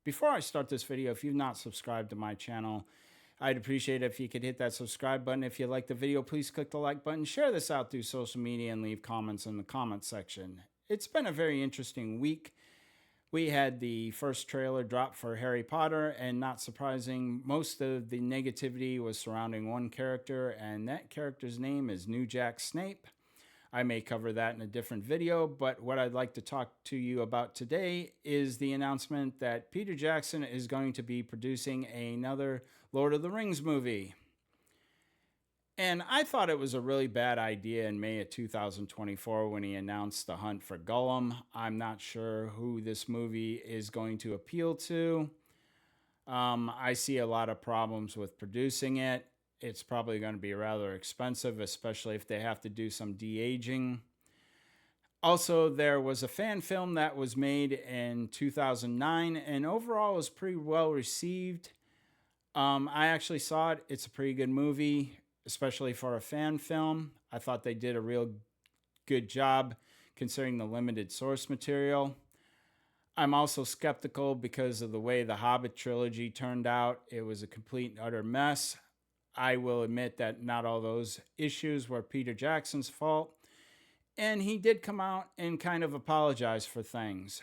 Before I start this video, if you've not subscribed to my channel, I'd appreciate it if you could hit that subscribe button. If you like the video, please click the like button, share this out through social media, and leave comments in the comment section. It's been a very interesting week. We had the first trailer drop for Harry Potter, and not surprising, most of the negativity was surrounding one character, and that character's name is New Jack Snape. I may cover that in a different video, but what I'd like to talk to you about today is the announcement that Peter Jackson is going to be producing another Lord of the Rings movie. And I thought it was a really bad idea in May of 2024 when he announced The Hunt for Gollum. I'm not sure who this movie is going to appeal to. I see a lot of problems with producing it. It's probably going to be rather expensive, especially if they have to do some de-aging. Also, there was a fan film that was made in 2009, and overall was pretty well received. I actually saw it. It's a pretty good movie, especially for a fan film. I thought they did a real good job considering the limited source material. I'm also skeptical because of the way the Hobbit trilogy turned out. It was a complete and utter mess. I will admit that not all those issues were Peter Jackson's fault, and he did come out and kind of apologize for things.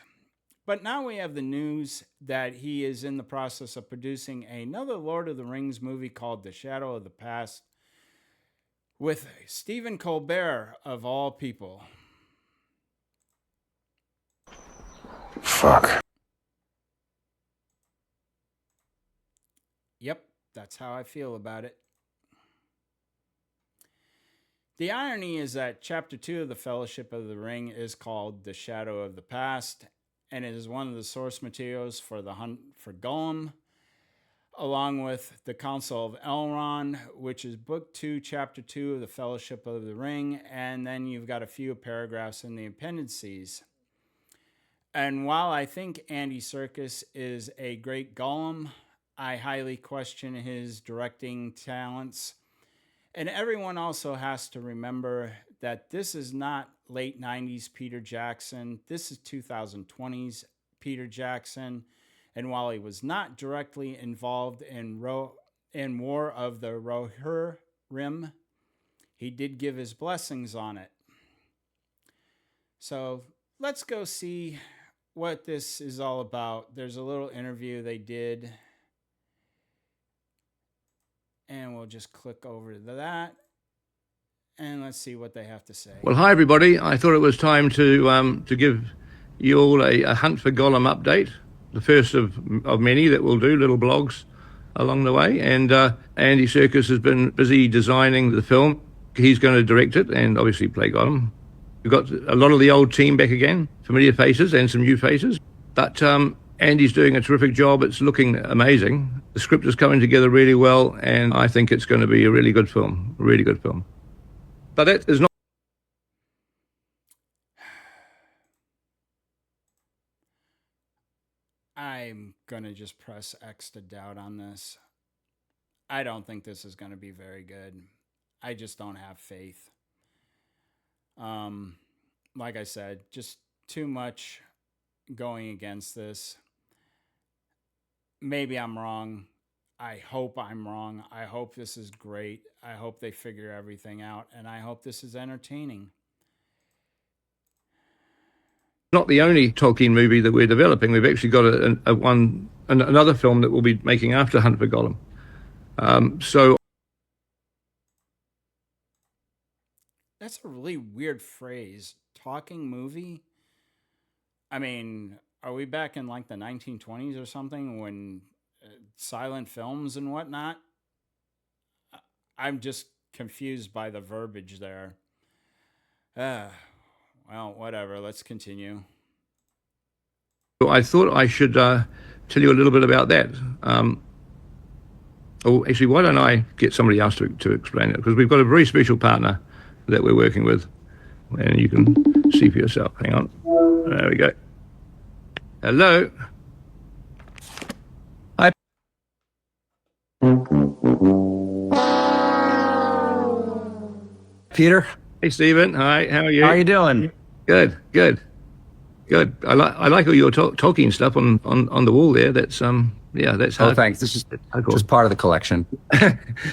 But now we have the news that he is in the process of producing another Lord of the Rings movie called The Shadow of the Past with Stephen Colbert, of all people. Fuck. Yep, that's how I feel about it. The irony is that Chapter 2 of the Fellowship of the Ring is called The Shadow of the Past, and it is one of the source materials for The Hunt for Gollum, along with The Council of Elrond, which is Book 2, Chapter 2 of the Fellowship of the Ring, and then you've got a few paragraphs in the appendices. And while I think Andy Serkis is a great Gollum, I highly question his directing talents. And everyone also has to remember that this is not late 90s Peter Jackson. This is 2020s Peter Jackson. And while he was not directly involved in War of the Rohirrim, he did give his blessings on it. So let's go see what this is all about. There's a little interview they did, and we'll just click over to that, and let's see what they have to say. Well, hi everybody. I thought it was time to give you all a Hunt for Gollum update, the first of many that we'll do, little blogs along the way. And Andy Serkis has been busy designing the film. He's going to direct it and obviously play Gollum. We've got a lot of the old team back again, familiar faces and some new faces. But Andy's doing a terrific job. It's looking amazing. The script is coming together really well, and I think it's going to be a really good film, But that is not... I'm going to just press X to doubt on this. I don't think this is going to be very good. I just don't have faith. Like I said, just too much going against this. Maybe I'm wrong. I hope I'm wrong. I hope this is great. I hope they figure everything out, and I hope this is entertaining. Not the only Tolkien movie that we're developing. We've actually got another film that we'll be making after Hunt for Gollum. So that's a really weird phrase. Talking movie? I mean, are we back in like the 1920s or something when silent films and whatnot? I'm just confused by the verbiage there. Well, whatever. Let's continue. I thought I should tell you a little bit about that. Actually, why don't I get somebody else to explain it? Because we've got a very special partner that we're working with, and you can see for yourself. Hang on. There we go. Hello. Hi. Peter? Hey, Stephen. Hi, how are you? How are you doing? Good, good. Good. I like all your Tolkien stuff on the wall there. That's that's Oh, hard. thanks. This is Hardcore. just part of the collection.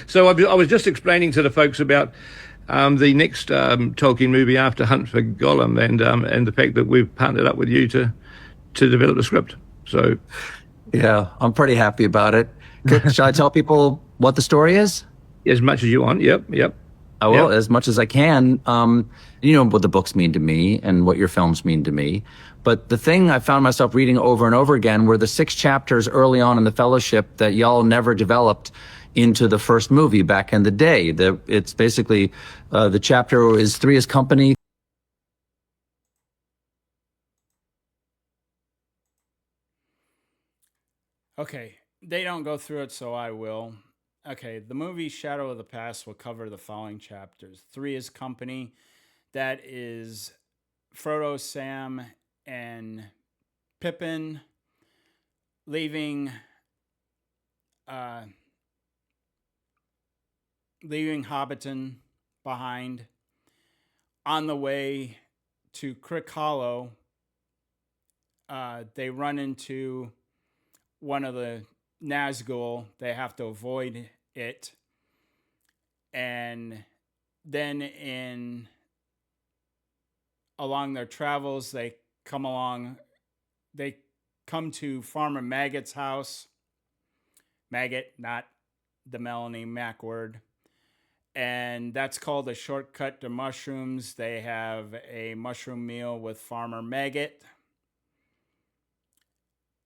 So I was just explaining to the folks about the next Tolkien movie after Hunt for Gollum, and the fact that we've partnered up with you to develop the script. So Yeah, I'm pretty happy about it. Shall I tell people what the story is? as much as you want. Yep. I will, Yep. as much as I can. You know what the books mean to me and what your films mean to me. But the thing I found myself reading over and over again were the 6 chapters early on in the Fellowship that y'all never developed into the first movie back in the day. It's basically the chapter is 3 is company. Okay, they don't go through it, so I will. Okay, the movie Shadow of the Past will cover the following chapters. 3 is company. That is Frodo, Sam, and Pippin leaving leaving Hobbiton behind. On the way to Crick Hollow, they run into one of the Nazgul. They have to avoid it. And then along their travels, they come to Farmer Maggot's house. Maggot, not the Melanie Mac word. And that's called a shortcut to mushrooms. They have a mushroom meal with Farmer Maggot.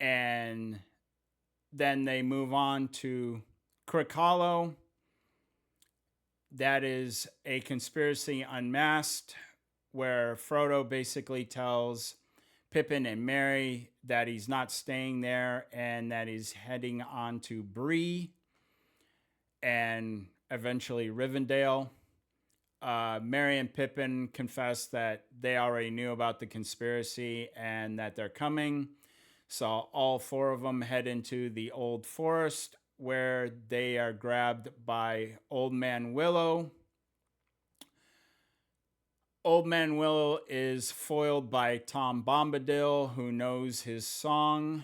And then they move on to Crick Hollow. That is a conspiracy unmasked, where Frodo basically tells Pippin and Merry that he's not staying there and that he's heading on to Bree and eventually Rivendell. Merry and Pippin confess that they already knew about the conspiracy and that they're coming. So all 4 of them head into the old forest, where they are grabbed by Old Man Willow. Old Man Willow is foiled by Tom Bombadil, who knows his song.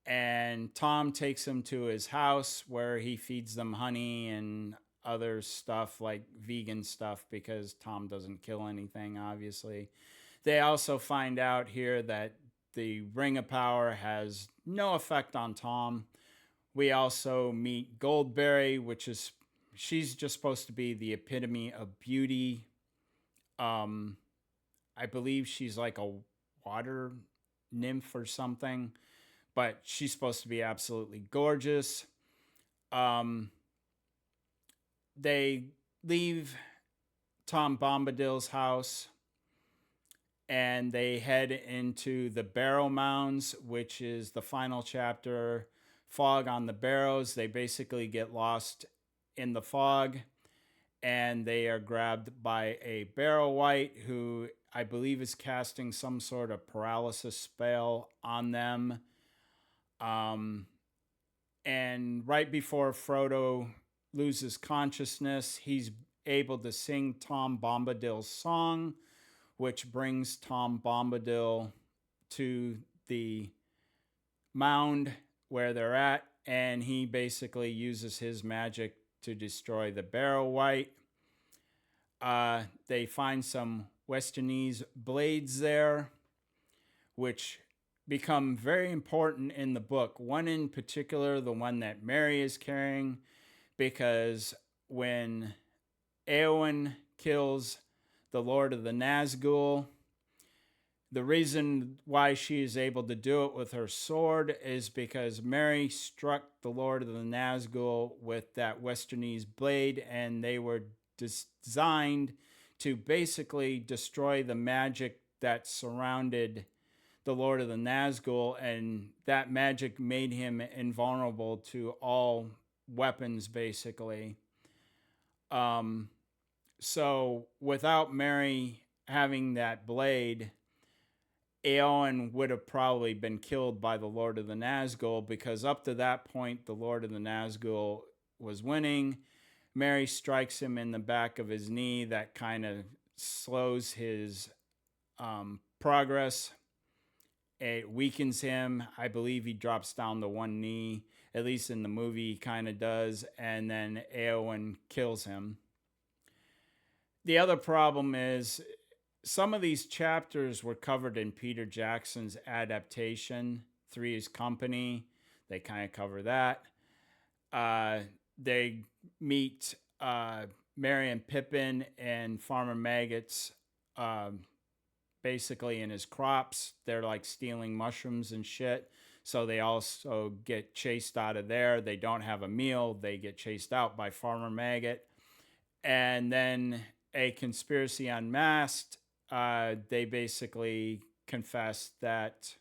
And Tom takes him to his house, where he feeds them honey and other stuff, like vegan stuff, because Tom doesn't kill anything, obviously. They also find out here that the Ring of Power has no effect on Tom. We also meet Goldberry, she's just supposed to be the epitome of beauty. I believe she's like a water nymph or something, but she's supposed to be absolutely gorgeous. They leave Tom Bombadil's house and they head into the Barrow Mounds, which is the final chapter, Fog on the Barrows. They basically get lost in the fog, and they are grabbed by a Barrow Wight, who I believe is casting some sort of paralysis spell on them. And right before Frodo loses consciousness, he's able to sing Tom Bombadil's song, which brings Tom Bombadil to the mound where they're at, and he basically uses his magic to destroy the Barrow Wight. They find some Westernese blades there, which become very important in the book. One in particular, the one that Merry is carrying, because when Éowyn kills the Lord of the Nazgul, the reason why she is able to do it with her sword is because Merry struck the Lord of the Nazgul with that Westernese blade, and they were designed to basically destroy the magic that surrounded the Lord of the Nazgul, and that magic made him invulnerable to all weapons, basically. So without Merry having that blade, Éowyn would have probably been killed by the Lord of the Nazgul, because up to that point, the Lord of the Nazgul was winning. Merry strikes him in the back of his knee. That kind of slows his progress. It weakens him. I believe he drops down to one knee. At least in the movie, he kind of does. And then Eowyn kills him. The other problem is some of these chapters were covered in Peter Jackson's adaptation, Three's Company. They kind of cover that. They meet Merry and Pippin and Farmer Maggot's basically in his crops. They're like stealing mushrooms and shit. So they also get chased out of there. They don't have a meal. They get chased out by Farmer Maggot. And then a conspiracy unmasked. They basically confess that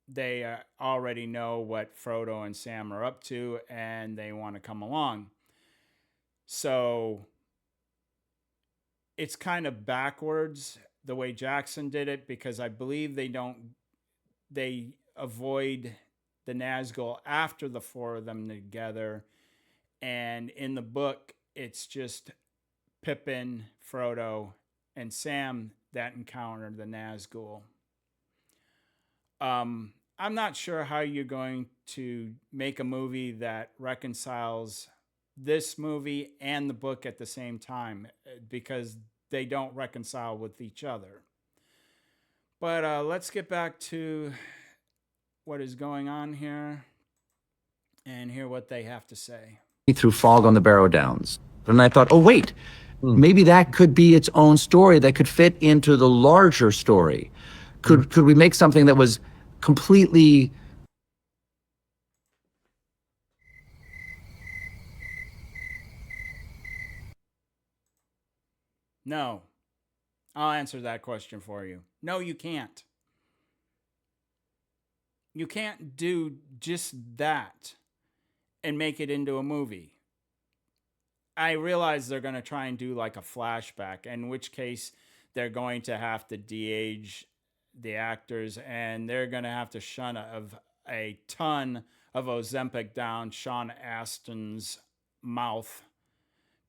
they already know what Frodo and Sam are up to, and they want to come along. So it's kind of backwards the way Jackson did it, because I believe they avoid the Nazgul after the four of them together. And in the book, it's just Pippin, Frodo, and Sam that encounter the Nazgul. I'm not sure how you're going to make a movie that reconciles this movie and the book at the same time, because they don't reconcile with each other. But let's get back to what is going on here and hear what they have to say. Through Fog on the Barrow Downs. And I thought, oh, wait, maybe that could be its own story that could fit into the larger story. Could we make something that was completely... No. I'll answer that question for you. No, you can't. You can't do just that and make it into a movie. I realize they're going to try and do like a flashback, in which case they're going to have to de-age the actors, and they're going to have to shun a ton of Ozempic down Sean Astin's mouth,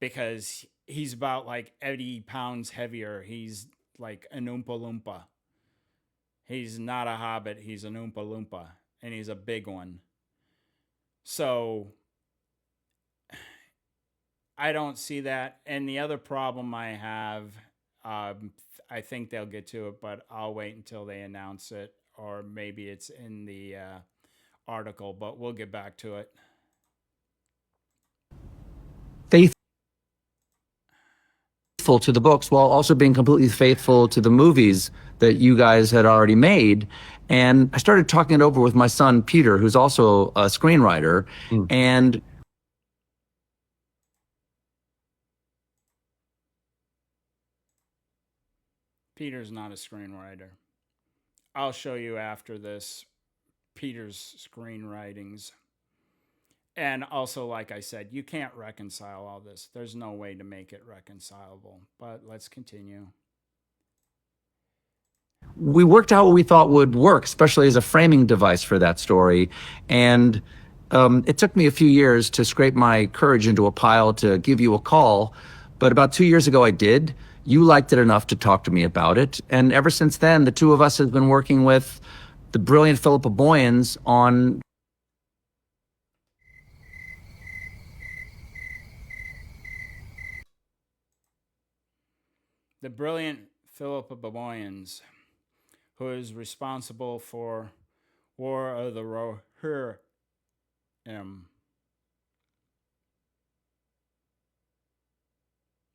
because he's about like 80 pounds heavier. He's like an Oompa Loompa. He's not a hobbit. He's an Oompa Loompa, and he's a big one. So I don't see that. And the other problem I have, I think they'll get to it, but I'll wait until they announce it, or maybe it's in the article, but we'll get back to it. Faithful to the books while also being completely faithful to the movies that you guys had already made. And I started talking it over with my son, Peter, who's also a screenwriter. And Peter's not a screenwriter. I'll show you after this Peter's screenwritings. And also, like I said, you can't reconcile all this. There's no way to make it reconcilable. But let's continue. we worked out what we thought would work, especially as a framing device for that story. And it took me a few years to scrape my courage into a pile to give you a call. But about 2 years ago, I did. You liked it enough to talk to me about it. And ever since then, the two of us have been working with the brilliant Philippa Boyens on the brilliant Philippa Boyens, who is responsible for War of the Rohirrim.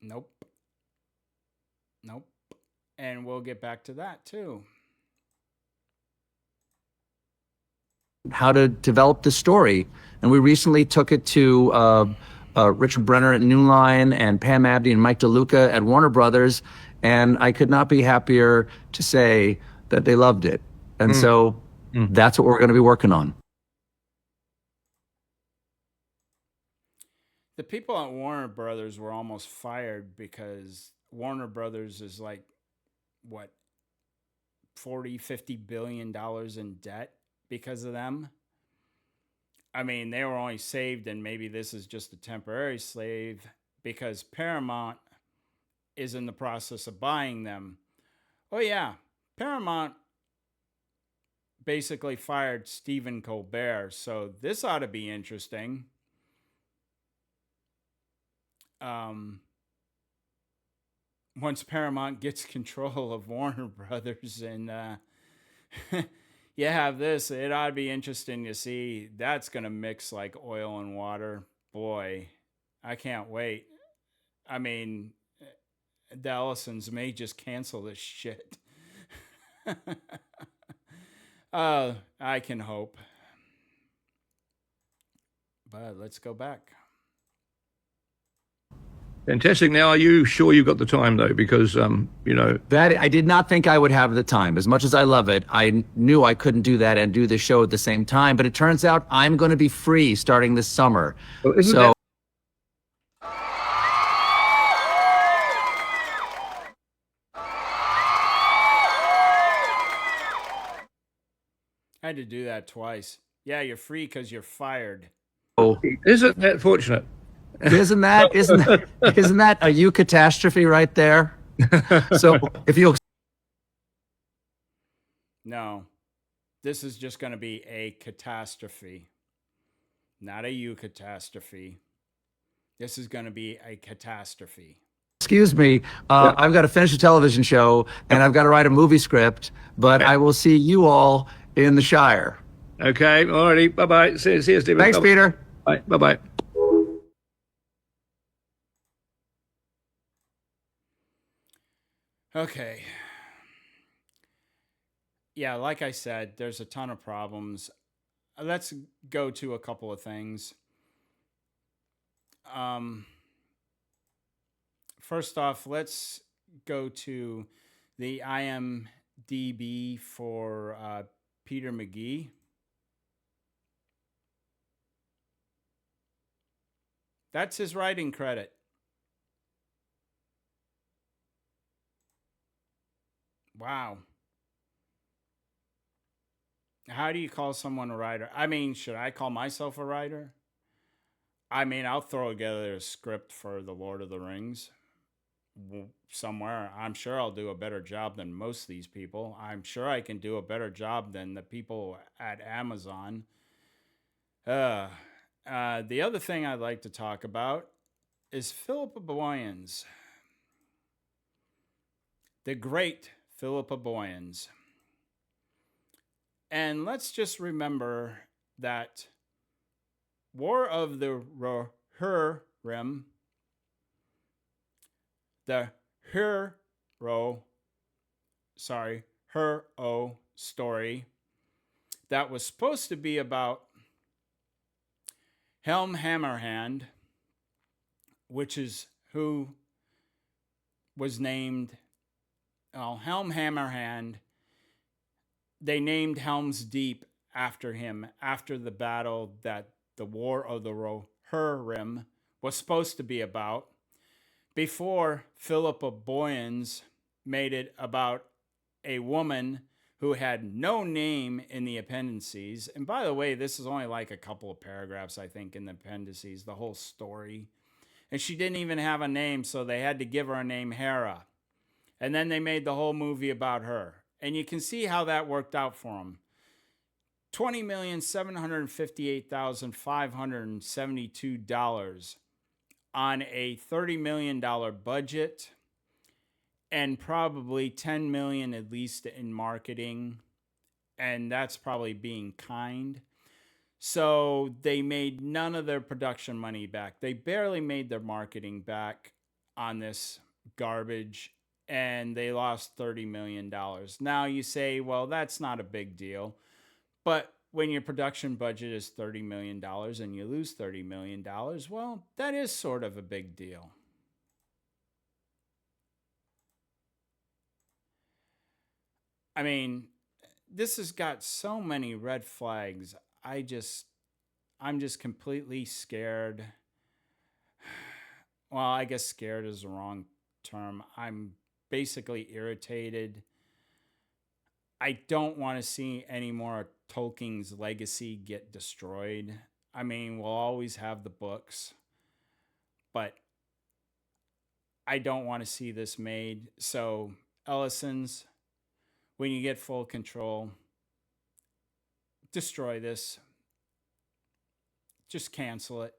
Nope. And we'll get back to that too. how to develop the story. And we recently took it to Richard Brenner at New Line and Pam Abdi and Mike DeLuca at Warner Brothers. And I could not be happier to say that they loved it. And so that's what we're going to be working on. The people at Warner Brothers were almost fired because Warner Brothers is like, what, 40, 50 billion dollars in debt because of them. I mean, they were only saved, and maybe this is just a temporary slave, because Paramount is in the process of buying them. Oh, yeah. Paramount basically fired Stephen Colbert, so this ought to be interesting. Once Paramount gets control of Warner Brothers and you have this, it ought to be interesting to see. That's going to mix like oil and water. Boy, I can't wait. I mean, the Ellisons may just cancel this shit. I can hope. But let's go back. Fantastic. Now, are you sure you've got the time, though? Because, That I did not think I would have the time. As much as I love it, I knew I couldn't do that and do the show at the same time. But it turns out I'm going to be free starting this summer. Well, isn't So I had to do that twice. Yeah, you're free because you're fired. isn't that fortunate? isn't that a you catastrophe right there? So if you No, this is just going to be a catastrophe, not a you catastrophe. This is going to be a catastrophe. excuse me, I've got to finish a television show and I've got to write a movie script, but I will see you all in the Shire. Okay. All righty. Bye-bye. See you, Stephen. Thanks, Bye-bye. Peter. Bye. Bye-bye. Okay. Yeah, like I said, there's a ton of problems. Let's go to a couple of things. First off, let's go to the IMDb for Peter McGee. That's his writing credit. Wow. How do you call someone a writer? I mean, should I call myself a writer? I mean, I'll throw together a script for The Lord of the Rings somewhere. I'm sure I'll do a better job than most of these people. I'm sure I can do a better job than the people at Amazon. The other thing I'd like to talk about is Philippa Boyens. The great Philippa Boyens. And let's just remember that War of the Rohirrim, the Hero story that was supposed to be about Helm Hammerhand, which is who was named, Helm Hammerhand. They named Helm's Deep after him, after the battle that the War of the Rohirrim was supposed to be about, before Philippa Boyens made it about a woman who had no name in the appendices. And by the way, this is only like a couple of paragraphs, I think, in the appendices, the whole story. And she didn't even have a name, so they had to give her a name, Hera. And then they made the whole movie about her. And you can see how that worked out for them. $20,758,572 on a $30 million budget, and probably $10 million at least in marketing. And that's probably being kind. So they made none of their production money back. They barely made their marketing back on this garbage, and they lost $30 million. Now you say, well, that's not a big deal. But when your production budget is $30 million and you lose $30 million, well, that is sort of a big deal. I mean, this has got so many red flags. I'm just completely scared. Well, I guess scared is the wrong term. I'm basically irritated. I don't want to see any more of Tolkien's legacy get destroyed. I mean, we'll always have the books, but I don't want to see this made. So, Ellisons, when you get full control, destroy this. Just cancel it.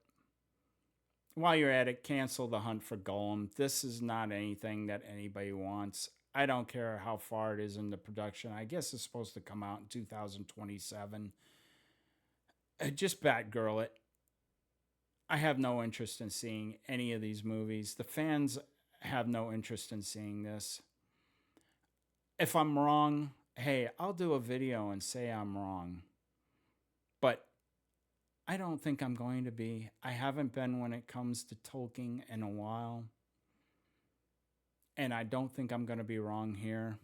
While you're at it, cancel The Hunt for Golem. This is not anything that anybody wants. I don't care how far it is into production. I guess it's supposed to come out in 2027. Just Batgirl it. I have no interest in seeing any of these movies. The fans have no interest in seeing this. If I'm wrong, hey, I'll do a video and say I'm wrong. But I don't think I'm going to be. I haven't been when it comes to Tolkien in a while. And I don't think I'm going to be wrong here.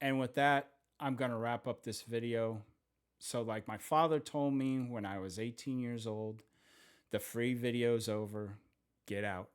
And with that, I'm going to wrap up this video. So like my father told me when I was 18 years old, the free video's over. Get out.